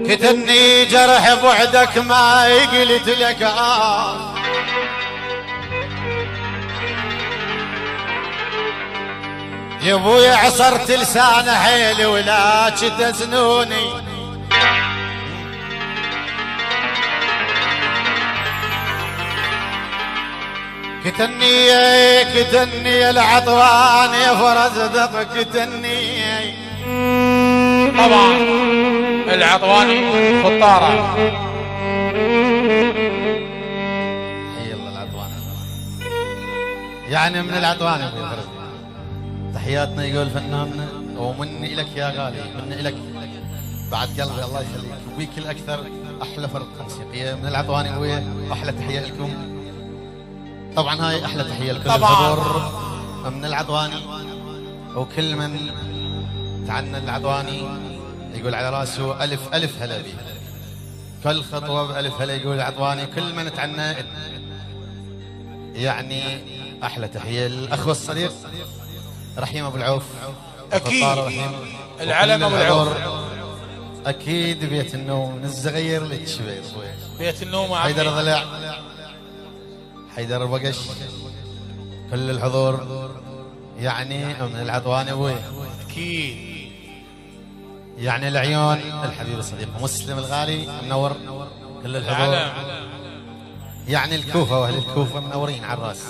كتني جرح بعدك ما قلت لك يا ابوي عصرت لسان حيلي ولا تزنوني. كتني العطوان يا فرز دق كتني. طبعا العطواني خطارة. حي الله العطوان يعني من العطوان يا فرز. تحياتنا يقول فناننا ومني لك يا غالي، مني لك بعد قلبي الله يخليك وبيك الاكثر. احلى فرقه موسيقيه من العطواني ابويا، احلى تحيه لكم. طبعا هاي احلى تحيه لكل الحضور من العطواني، وكل من تعنى العطواني يقول على راسه الف الف هلا بيه. كل خطوه بالف هلا يقول العطواني، كل من تعنى يعني احلى تحيه للاخ والصديق رحيم ابو العوف. اكيد العلم ابو العوف. اكيد بيت النوم من الصغير للكبير. بيت النوم حيدر ضلع، حيدر بقش، كل الحضور يعني من العطواني ابوي. اكيد يعني العيون الحبيب الصديق مسلم الغالي منور كل الحضور. يعني الكوفه واهل الكوفه منورين على الراس.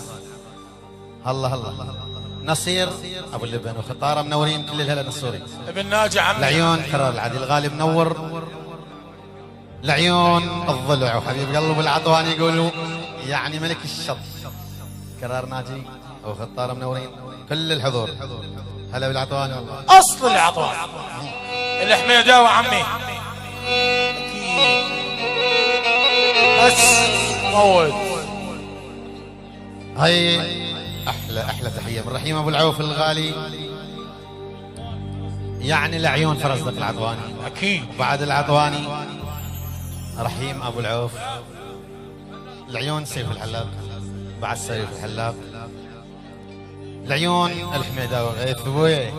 الله الله. نصير ابو اللبن وخطاره منورين كل الهلا النصوري. ابن ناجي عمي. العيون قرار العدي الغالي منور. العيون الضلع وحبيب قلب العطواني يقولوا يعني ملك الشط قرار ناجي وخطاره منورين كل الحضور. هلا بالعطواني والله. اصل العطواني الحميداوي عمي. اكيد بس موت. هاي احلى تحيه من رحيم ابو العوف الغالي. يعني العيون فرزدق العطواني اكيد. وبعد العطواني رحيم ابو العوف. العيون سيف الحلاق بعد سيف الحلاق. العيون الحميداوي غيث ابوي.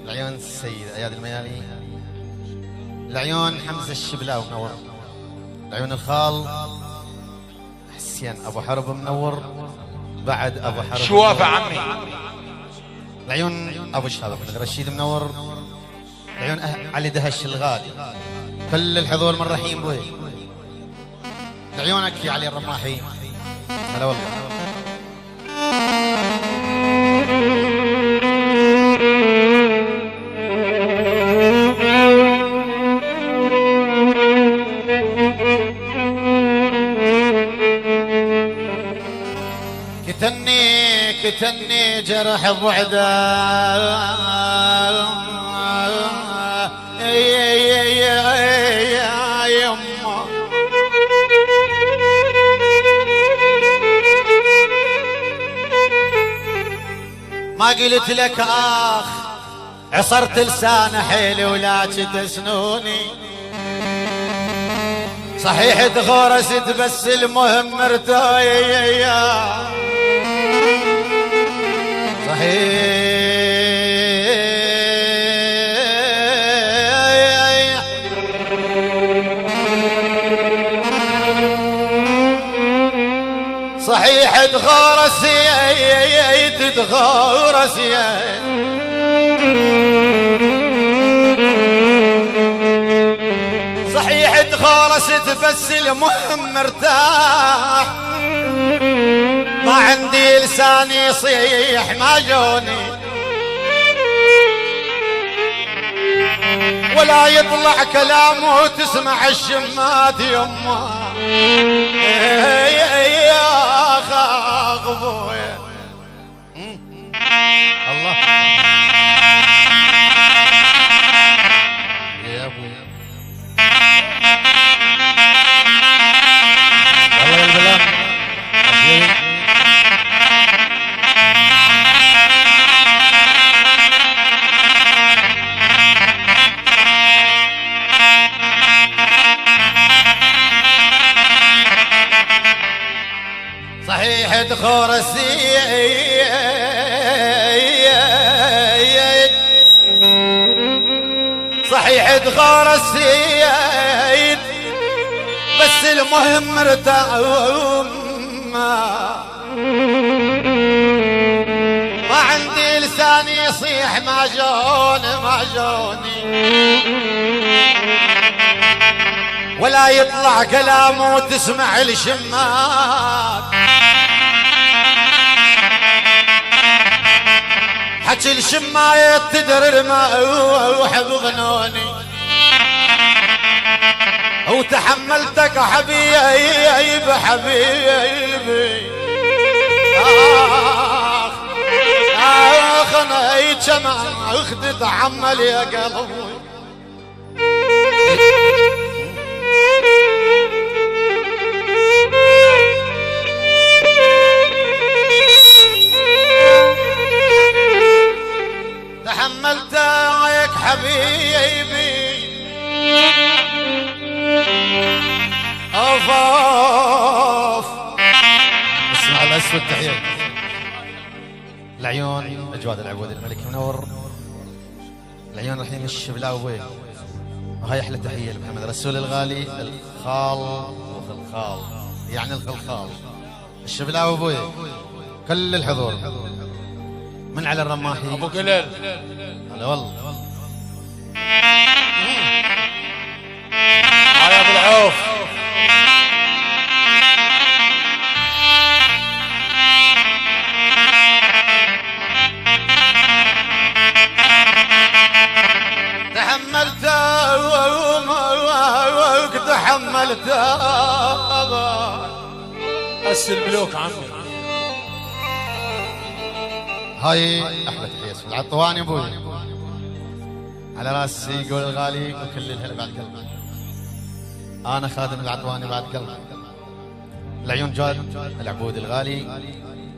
العيون السيد اياد الميالي. العيون حمزه الشبلاوي منور. العيون الخال حسين ابو حرب منور. بعد ابو حرب شوافه عمي. العيون ابو شهاب احمد رشيد منور. العيون علي دهش الغالي كل الحضور من رحيم بوي. لعيونك يا علي الرماحي. هلا والله. كتني جرح بعده يا يما. ما قلت لك اخ عصرت لسان حيلي ولا تسنوني. صحيح تغورست بس المهم مرتاح. صحيح تغورس تتغورس صحيح تغورست بس المهم مرتاح. ما عندي لسان يصيح ما جوني ولا يطلع كلامه وتسمع الشمات يما. يا خاغبويا الله يا ابوي. الله يبلغ صحيح تخورسي روحي غار السيد بس المهم مرتاح ما عندي لساني يصيح ما جوني ولا يطلع كلامه وتسمع الشماك حكي الشماية تدر الماء وحبغنوني وتحملتك حبيبي حبيبي انا كما اخذت عمل يا قلبي تحملتك حبيبي اوف اسمع الاسود تحيه العيون اجواد العبود الملك منور العيون الحين الشبلاوي وهاي احلى تحيه لمحمد رسول الغالي الخال وخلخال يعني الخلخال الشبلاوي ابوي كل الحضور من على الرماحي ابو قلال هلا والله على ابو العوف تحملت هس الملوك عمي هاي احلى تحيه العطواني ابوي على راسي يقول الغالي وكل الهلا بعد قلبي انا خادم العطواني بعد قلبي العيون جواد العبود الغالي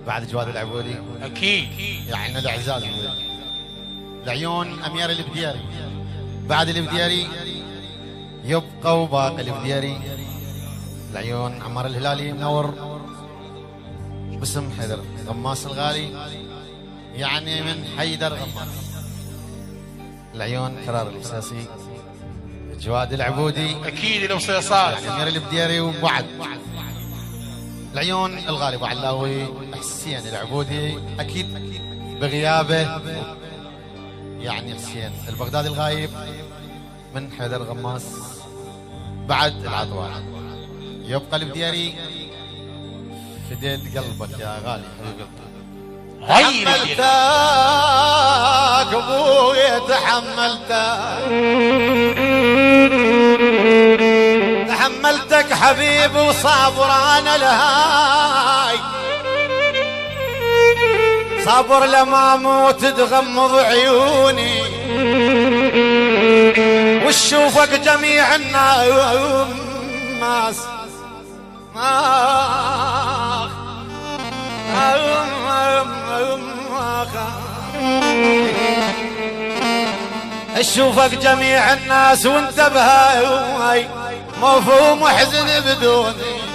بعد جواد العبودي اكيد يعني الاعزاز العيون امير البدياري بعد البدياري يبقى وباقي البدياري العيون عمار الهلالي منور باسم حيدر غماس الغالي يعني من حيدر غماس العيون كرار البساسي جواد العبودي اكيد البصيصات يعني امير البدياري وبعد العيون الغالي ابو علاوي حسين العبودي اكيد بغيابه يعني حسين البغدادي الغايب من حيدر غماس بعد العطوان يبقى البدياري فديت قلبك يا غالي حبيب قلبي تحملتك ابوي تحملتك حبيبي وصابر انا لهاي صابر لما اموت تغمض عيوني وشوفك جميع الناس اشوفك جميع الناس وانت بهاي مفهوم وحزن بدوني